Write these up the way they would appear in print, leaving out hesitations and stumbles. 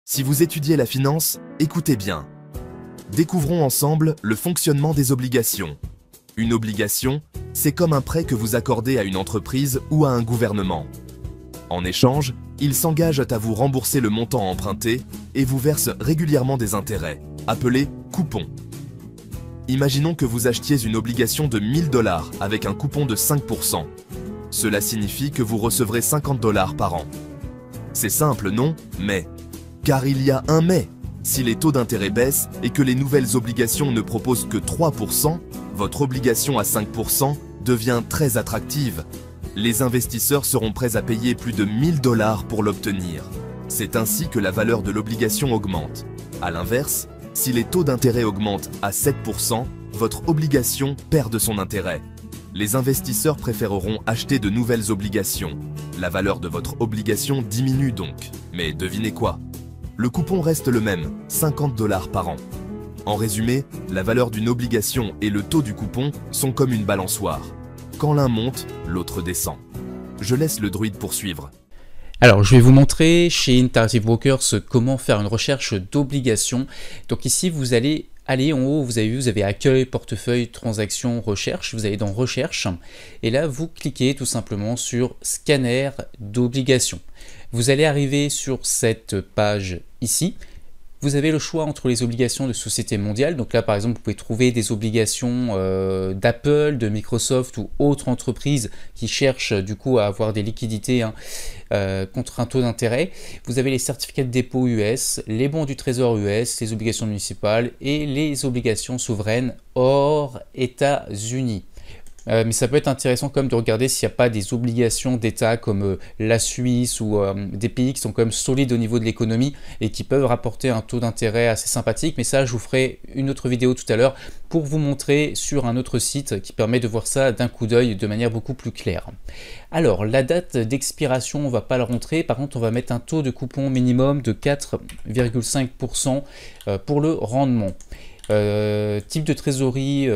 Si vous étudiez la finance, écoutez bien. Découvrons ensemble le fonctionnement des obligations. Une obligation, c'est comme un prêt que vous accordez à une entreprise ou à un gouvernement. En échange, ils s'engagent à vous rembourser le montant emprunté et vous versent régulièrement des intérêts, appelés coupons. Imaginons que vous achetiez une obligation de 1000 $ avec un coupon de 5%. Cela signifie que vous recevrez 50 $ par an. C'est simple, non? Mais, car il y a un mais. Si les taux d'intérêt baissent et que les nouvelles obligations ne proposent que 3%, votre obligation à 5% devient très attractive. Les investisseurs seront prêts à payer plus de 1000 $ pour l'obtenir. C'est ainsi que la valeur de l'obligation augmente. A l'inverse, si les taux d'intérêt augmentent à 7%, votre obligation perd de son intérêt. Les investisseurs préféreront acheter de nouvelles obligations. La valeur de votre obligation diminue donc. Mais devinez quoi? Le coupon reste le même, 50 $ par an. En résumé, la valeur d'une obligation et le taux du coupon sont comme une balançoire. Quand l'un monte, l'autre descend. Je laisse le druide poursuivre. Alors, je vais vous montrer chez Interactive Brokers comment faire une recherche d'obligations. Donc ici, vous allez aller en haut, vous avez vu, vous avez accueil, portefeuille, transactions, recherche. Vous allez dans recherche et là, vous cliquez tout simplement sur scanner d'obligations. Vous allez arriver sur cette page ici. Vous avez le choix entre les obligations de société mondiale. Donc là, par exemple, vous pouvez trouver des obligations d'Apple, de Microsoft ou autres entreprises qui cherchent du coup à avoir des liquidités contre un taux d'intérêt. Vous avez les certificats de dépôt US, les bons du trésor US, les obligations municipales et les obligations souveraines hors États-Unis. Mais ça peut être intéressant quand même de regarder s'il n'y a pas des obligations d'État comme la Suisse ou des pays qui sont quand même solides au niveau de l'économie et qui peuvent rapporter un taux d'intérêt assez sympathique. Mais ça, je vous ferai une autre vidéo tout à l'heure pour vous montrer sur un autre site qui permet de voir ça d'un coup d'œil de manière beaucoup plus claire. Alors, la date d'expiration, on ne va pas le rentrer. Par contre, on va mettre un taux de coupon minimum de 4,5% pour le rendement. Type de trésorerie,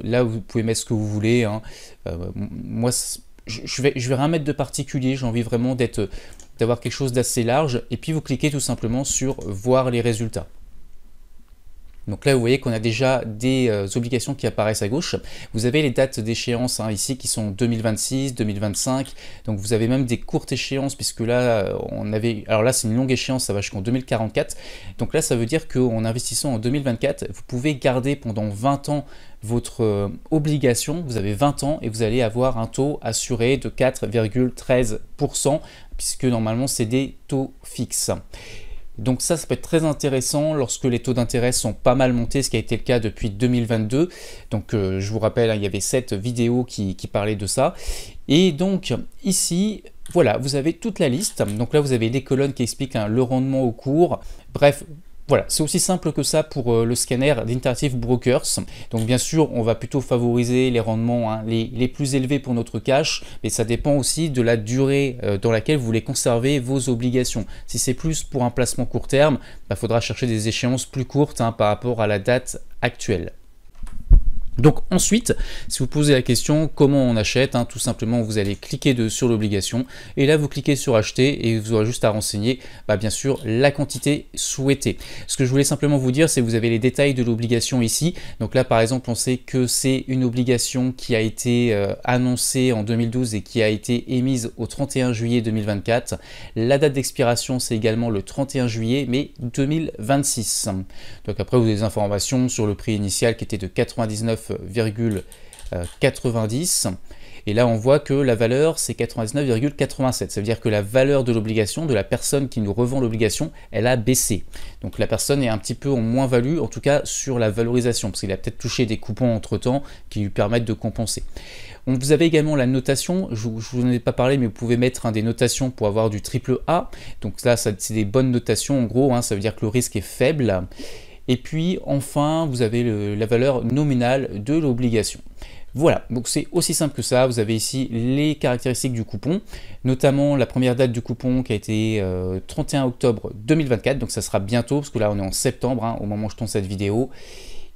là vous pouvez mettre ce que vous voulez. Moi, je vais rien mettre de particulier. J'ai envie vraiment d'avoir quelque chose d'assez large. Et puis vous cliquez tout simplement sur voir les résultats. Donc là, vous voyez qu'on a déjà des obligations qui apparaissent à gauche. Vous avez les dates d'échéance ici qui sont 2026, 2025. Donc vous avez même des courtes échéances puisque là, alors là, c'est une longue échéance, ça va jusqu'en 2044. Donc là, ça veut dire qu'en investissant en 2024, vous pouvez garder pendant 20 ans votre obligation. Vous avez 20 ans et vous allez avoir un taux assuré de 4,13% puisque normalement, c'est des taux fixes. Donc ça peut être très intéressant lorsque les taux d'intérêt sont pas mal montés, ce qui a été le cas depuis 2022. Donc je vous rappelle, il y avait cette vidéo qui parlait de ça. Et donc ici, voilà, vous avez toute la liste. Donc là, vous avez les colonnes qui expliquent le rendement au cours. Bref, voilà, c'est aussi simple que ça pour le scanner d'Interactive Brokers. Donc bien sûr, on va plutôt favoriser les rendements les plus élevés pour notre cash, mais ça dépend aussi de la durée dans laquelle vous voulez conserver vos obligations. Si c'est plus pour un placement court terme, il faudra chercher des échéances plus courtes par rapport à la date actuelle. Donc ensuite, si vous posez la question comment on achète, tout simplement vous allez cliquer sur l'obligation et là vous cliquez sur acheter et vous aurez juste à renseigner bien sûr la quantité souhaitée. Ce que je voulais simplement vous dire, c'est que vous avez les détails de l'obligation ici. Donc là par exemple, on sait que c'est une obligation qui a été annoncée en 2012 et qui a été émise au 31 juillet 2024. La date d'expiration c'est également le 31 juillet mais 2026. Donc après vous avez des informations sur le prix initial qui était de 99,90 et là on voit que la valeur c'est 99,87. Ça veut dire que la valeur de l'obligation, de la personne qui nous revend l'obligation, elle a baissé. Donc la personne est un petit peu en moins-value, en tout cas sur la valorisation, parce qu'il a peut-être touché des coupons entre temps qui lui permettent de compenser. Vous avez également la notation, je ne vous en ai pas parlé, mais vous pouvez mettre des notations pour avoir du triple A. Donc là c'est des bonnes notations en gros, ça veut dire que le risque est faible. Et puis enfin, vous avez la valeur nominale de l'obligation. Voilà, donc c'est aussi simple que ça. Vous avez ici les caractéristiques du coupon, notamment la première date du coupon qui a été 31 octobre 2024, donc ça sera bientôt, parce que là on est en septembre au moment où je tourne cette vidéo.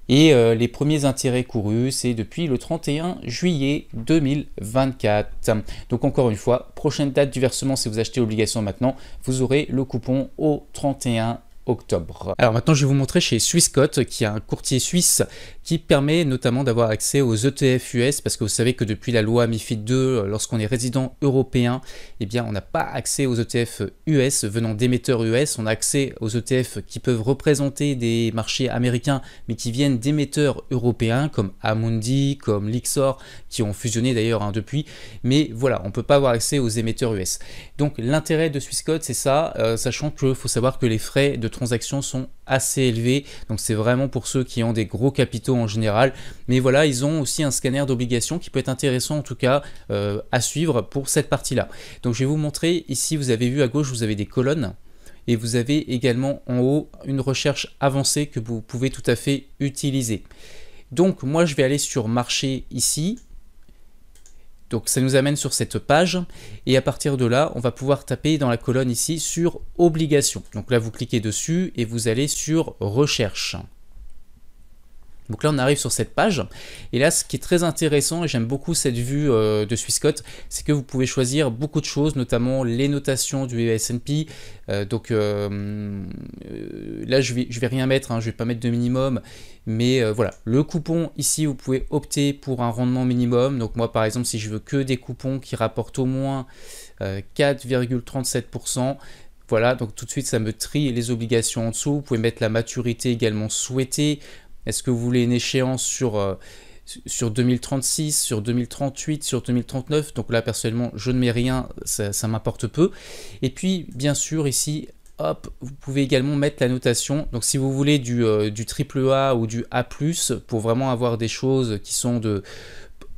Et les premiers intérêts courus, c'est depuis le 31 juillet 2024. Donc encore une fois, prochaine date du versement, si vous achetez l'obligation maintenant, vous aurez le coupon au 31 octobre. Alors maintenant je vais vous montrer chez Swissquote, qui est un courtier suisse qui permet notamment d'avoir accès aux ETF US, parce que vous savez que depuis la loi MiFID II, lorsqu'on est résident européen, eh bien on n'a pas accès aux ETF US venant d'émetteurs US, on a accès aux ETF qui peuvent représenter des marchés américains mais qui viennent d'émetteurs européens comme Amundi, comme Lyxor, qui ont fusionné d'ailleurs depuis, mais voilà, on ne peut pas avoir accès aux émetteurs US. Donc l'intérêt de Swissquote c'est ça, sachant qu'il faut savoir que les frais de transaction sont assez élevés, donc c'est vraiment pour ceux qui ont des gros capitaux en général, mais voilà, ils ont aussi un scanner d'obligations qui peut être intéressant en tout cas à suivre pour cette partie là. Donc je vais vous montrer, ici vous avez vu à gauche, vous avez des colonnes, et vous avez également en haut une recherche avancée que vous pouvez tout à fait utiliser. Donc moi je vais aller sur marché ici. Donc ça nous amène sur cette page et à partir de là, on va pouvoir taper dans la colonne ici sur obligations. Donc là, vous cliquez dessus et vous allez sur recherche. Donc là, on arrive sur cette page. Et là, ce qui est très intéressant, et j'aime beaucoup cette vue de Swissquote, c'est que vous pouvez choisir beaucoup de choses, notamment les notations du S&P. Là, je vais rien mettre, hein, je vais pas mettre de minimum. Mais voilà, le coupon ici, vous pouvez opter pour un rendement minimum. Donc moi, par exemple, si je veux que des coupons qui rapportent au moins 4,37%, voilà, donc tout de suite, ça me trie les obligations en dessous. Vous pouvez mettre la maturité également souhaitée. Est-ce que vous voulez une échéance sur 2036, sur 2038, sur 2039? Donc là, personnellement, je ne mets rien, ça m'importe peu. Et puis, bien sûr, ici, hop, vous pouvez également mettre la notation. Donc si vous voulez du AAA ou du A+, pour vraiment avoir des choses qui sont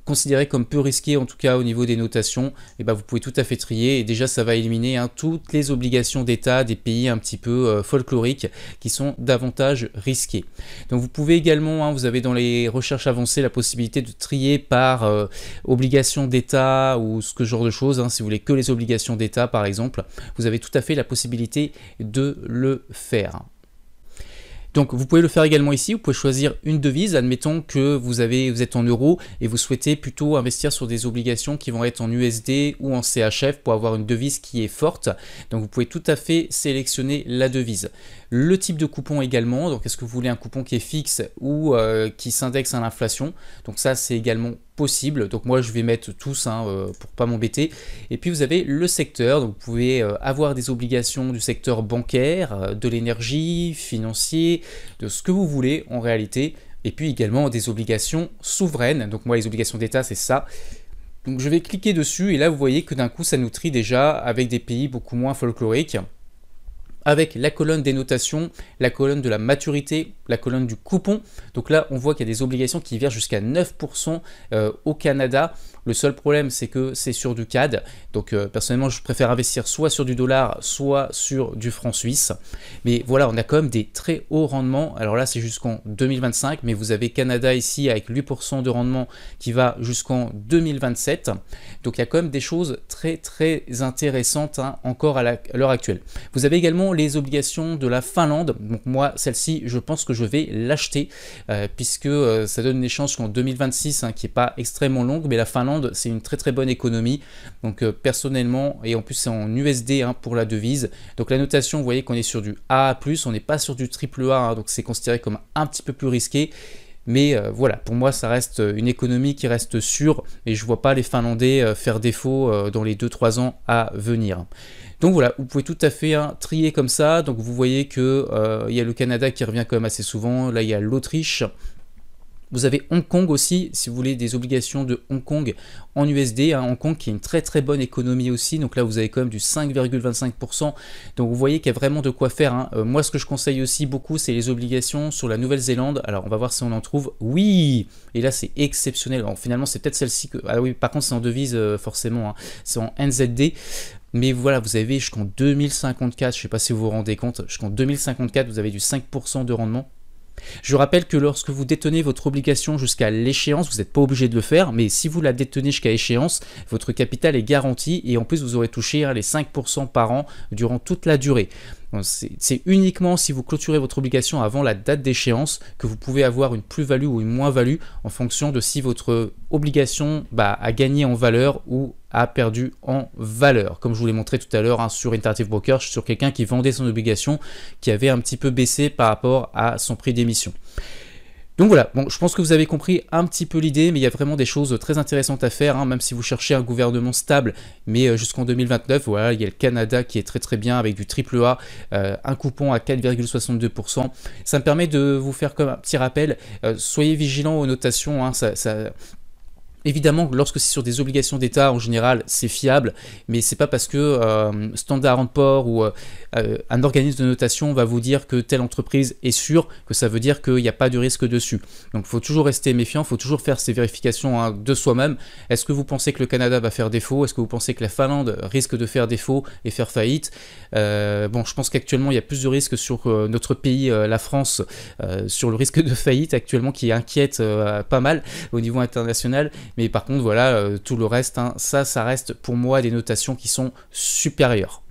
considérées comme peu risquées, en tout cas au niveau des notations, et ben vous pouvez tout à fait trier. Et déjà, ça va éliminer toutes les obligations d'État des pays un petit peu folkloriques qui sont davantage risqués. Donc vous pouvez également, vous avez dans les recherches avancées la possibilité de trier par obligations d'État ou ce genre de choses. Si vous voulez que les obligations d'État par exemple, vous avez tout à fait la possibilité de le faire. Donc vous pouvez le faire également ici, vous pouvez choisir une devise, admettons que vous êtes en euros et vous souhaitez plutôt investir sur des obligations qui vont être en USD ou en CHF pour avoir une devise qui est forte. Donc vous pouvez tout à fait sélectionner la devise. Le type de coupon également, donc est-ce que vous voulez un coupon qui est fixe ou qui s'indexe à l'inflation? Donc ça c'est également possible, donc moi je vais mettre tous pour pas m'embêter. Et puis vous avez le secteur, donc vous pouvez avoir des obligations du secteur bancaire, de l'énergie, financier, de ce que vous voulez en réalité, et puis également des obligations souveraines. Donc moi les obligations d'État c'est ça. Donc je vais cliquer dessus et là vous voyez que d'un coup ça nous trie déjà avec des pays beaucoup moins folkloriques, avec la colonne des notations, la colonne de la maturité, la colonne du coupon. Donc là, on voit qu'il y a des obligations qui versent jusqu'à 9% au Canada. Le seul problème, c'est que c'est sur du CAD. Donc personnellement, je préfère investir soit sur du dollar, soit sur du franc suisse. Mais voilà, on a quand même des très hauts rendements. Alors là, c'est jusqu'en 2025, mais vous avez Canada ici avec 8% de rendement qui va jusqu'en 2027. Donc il y a quand même des choses très très intéressantes encore à l'heure actuelle. Vous avez également les obligations de la Finlande. Donc moi, celle-ci, je pense que je vais l'acheter puisque ça donne une échéance jusqu'en 2026 qui n'est pas extrêmement longue, mais la Finlande, c'est une très très bonne économie. Donc personnellement, et en plus c'est en USD pour la devise. Donc la notation, vous voyez qu'on est sur du A+, on n'est pas sur du AAA, donc c'est considéré comme un petit peu plus risqué. Mais voilà, pour moi ça reste une économie qui reste sûre et je ne vois pas les Finlandais faire défaut dans les 2-3 ans à venir. Donc voilà, vous pouvez tout à fait trier comme ça. Donc vous voyez que il y a le Canada qui revient quand même assez souvent. Là il y a l'Autriche. Vous avez Hong Kong aussi, si vous voulez des obligations de Hong Kong en USD. Hong Kong qui est une très très bonne économie aussi. Donc là vous avez quand même du 5,25%. Donc vous voyez qu'il y a vraiment de quoi faire. Moi ce que je conseille aussi beaucoup, c'est les obligations sur la Nouvelle-Zélande. Alors on va voir si on en trouve. Oui. Et là c'est exceptionnel. Alors, finalement c'est peut-être celle-ci que... Ah oui, par contre c'est en devise forcément. C'est en NZD. Mais voilà, vous avez jusqu'en 2054, je ne sais pas si vous vous rendez compte, jusqu'en 2054, vous avez du 5% de rendement. Je rappelle que lorsque vous détenez votre obligation jusqu'à l'échéance, vous n'êtes pas obligé de le faire, mais si vous la détenez jusqu'à l'échéance, votre capital est garanti et en plus vous aurez touché les 5% par an durant toute la durée. C'est uniquement si vous clôturez votre obligation avant la date d'échéance que vous pouvez avoir une plus-value ou une moins-value en fonction de si votre obligation a gagné en valeur ou a perdu en valeur. Comme je vous l'ai montré tout à l'heure sur Interactive Brokers, sur quelqu'un qui vendait son obligation qui avait un petit peu baissé par rapport à son prix d'émission. Donc voilà, bon, je pense que vous avez compris un petit peu l'idée, mais il y a vraiment des choses très intéressantes à faire, même si vous cherchez un gouvernement stable, mais jusqu'en 2029, voilà, il y a le Canada qui est très très bien avec du AAA, un coupon à 4,62%. Ça me permet de vous faire comme un petit rappel, soyez vigilants aux notations, évidemment, lorsque c'est sur des obligations d'État, en général, c'est fiable, mais c'est pas parce que Standard & Poor's ou un organisme de notation va vous dire que telle entreprise est sûre, que ça veut dire qu'il n'y a pas de risque dessus. Donc il faut toujours rester méfiant, il faut toujours faire ces vérifications de soi-même. Est-ce que vous pensez que le Canada va faire défaut? Est-ce que vous pensez que la Finlande risque de faire défaut et faire faillite? Bon, je pense qu'actuellement, il y a plus de risques sur notre pays, la France, sur le risque de faillite actuellement qui inquiète pas mal au niveau international. Mais par contre, voilà, tout le reste, ça reste pour moi des notations qui sont supérieures.